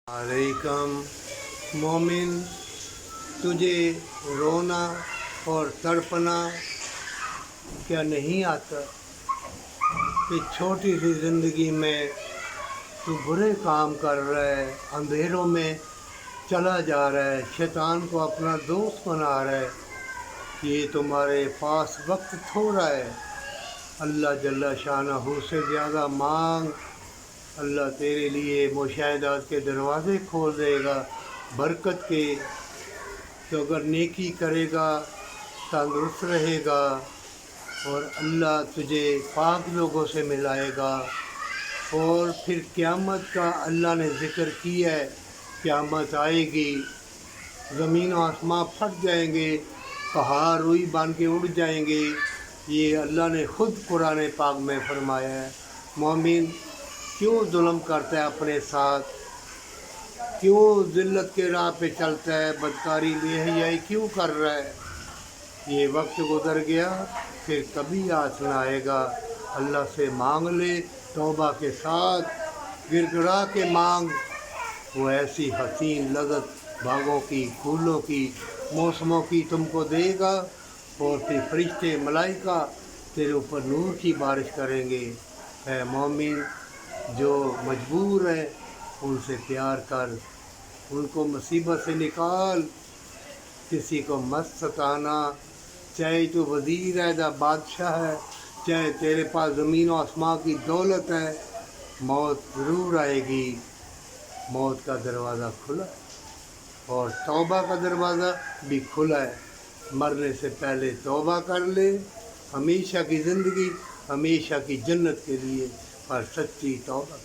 अलैकम मोमिन, तुझे रोना और तड़पना क्या नहीं आता कि छोटी सी ज़िंदगी में तू बुरे काम कर रहा है, अंधेरों में चला जा रहा है, शैतान को अपना दोस्त बना रहा है। ये तुम्हारे पास वक्त थोड़ा है। अल्लाह जल्ला शानहू से ज़्यादा मांग, अल्लाह तेरे लिए मुशाहिदात के दरवाज़े खोल देगा बरकत के। तो अगर नेकी करेगा, तंदुरुस्त रहेगा और अल्लाह तुझे पाक लोगों से मिलाएगा। और फिर क़यामत का अल्लाह ने ज़िक्र किया है, क़यामत आएगी, ज़मीन और आसमां फट जाएंगे, पहाड़ रुई बन के उड़ जाएंगे। ये अल्लाह ने ख़ुद कुरान पाक में फ़रमाया है। मोमिन क्यों जुल्म करता है अपने साथ, क्यों ज़िल्लत के राह पे चलता है, बदकारी बेहयाई क्यों कर रहा है। ये वक्त गुज़र गया, फिर कभी हाथ ना आएगा। अल्लाह से मांग ले तौबा के साथ, गिड़गिड़ा के मांग। वो ऐसी हसीन लज़्ज़त बागों की, फूलों की, मौसमों की तुमको देगा और फिर फरिश्ते मलाइका तेरे ऊपर नूर की बारिश करेंगे। है मोमिन, जो मजबूर है उनसे प्यार कर, उनको मुसीबत से निकाल, किसी को मत सताना। चाहे तो वज़ीर है या बादशाह है, चाहे तेरे पास ज़मीन और आसमां की दौलत है, मौत ज़रूर आएगी। मौत का दरवाज़ा खुला है और तौबा का दरवाज़ा भी खुला है। मरने से पहले तौबा कर ले, हमेशा की ज़िंदगी, हमेशा की जन्नत के लिए, पर सच्ची तौबा।